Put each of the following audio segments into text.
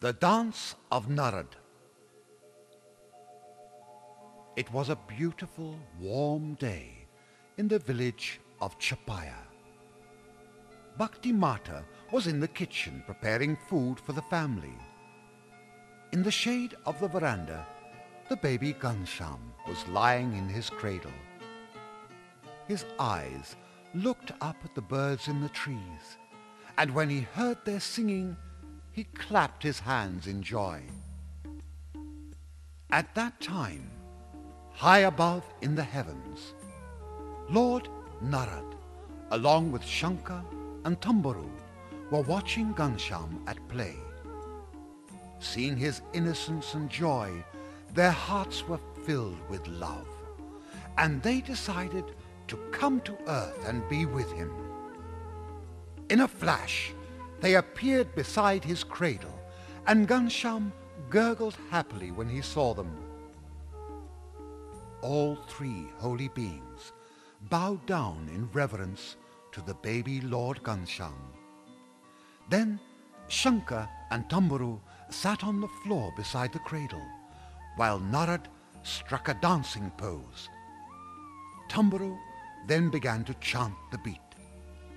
The Dance of Narad. It was a beautiful, warm day in the village of Chapaya. Bhakti Mata was in the kitchen preparing food for the family. In the shade of the veranda, the baby Ghanshyam was lying in his cradle. His eyes looked up at the birds in the trees, and when he heard their singing, he clapped his hands in joy. At that time, high above in the heavens, Lord Narad, along with Shankar and Tamburu, were watching Ghanshyam at play. Seeing his innocence and joy, their hearts were filled with love, and they decided to come to earth and be with him. In a flash, they appeared beside his cradle, and Ghanshyam gurgled happily when he saw them. All three holy beings bowed down in reverence to the baby Lord Ghanshyam. Then Shankar and Tamburu sat on the floor beside the cradle, while Narad struck a dancing pose. Tamburu then began to chant the beat,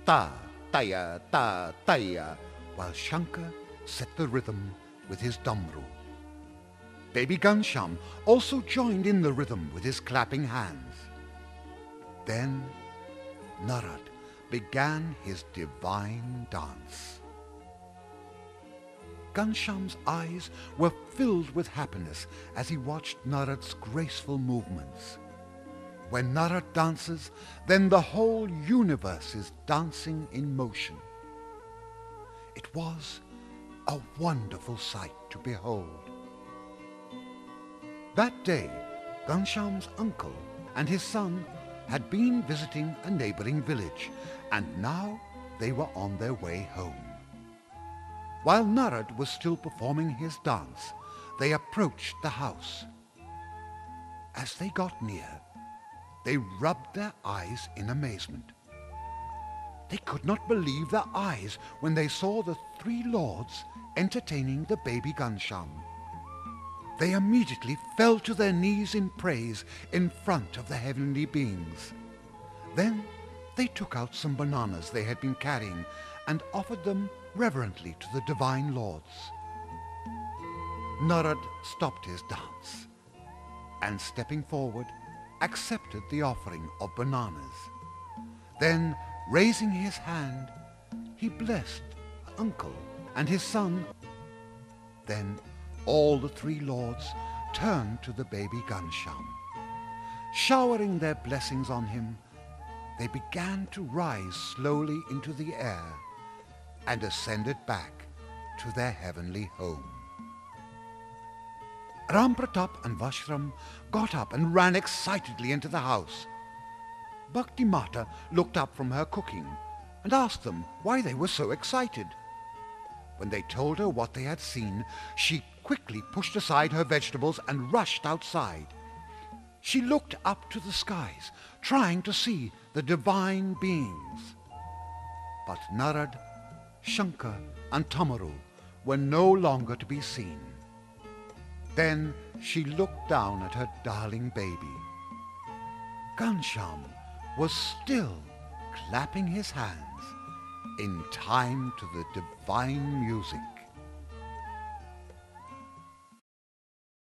ta, taya, ta, taya, while Shankar set the rhythm with his damru. Baby Ghanshyam also joined in the rhythm with his clapping hands. Then Narad began his divine dance. Ghanshyam's eyes were filled with happiness as he watched Narad's graceful movements. When Narad dances, then the whole universe is dancing in motion. It was a wonderful sight to behold. That day, Ghanshyam's uncle and his son had been visiting a neighboring village, and now they were on their way home. While Narad was still performing his dance, they approached the house. As they got near, they rubbed their eyes in amazement. They could not believe their eyes when they saw the three lords entertaining the baby Ghanshyam. They immediately fell to their knees in praise in front of the heavenly beings. Then they took out some bananas they had been carrying and offered them reverently to the divine lords. Narad stopped his dance and, stepping forward, accepted the offering of bananas. Then, raising his hand, he blessed uncle and his son. Then all the three lords turned to the baby Ghanshyam. Showering their blessings on him, they began to rise slowly into the air and ascended back to their heavenly home. Ram Pratap and Vashram got up and ran excitedly into the house. Bhakti Mata looked up from her cooking and asked them why they were so excited. When they told her what they had seen, she quickly pushed aside her vegetables and rushed outside. She looked up to the skies, trying to see the divine beings. But Narad, Shankar and Tamburu were no longer to be seen. Then she looked down at her darling baby. Ghanshyam was still clapping his hands in time to the divine music.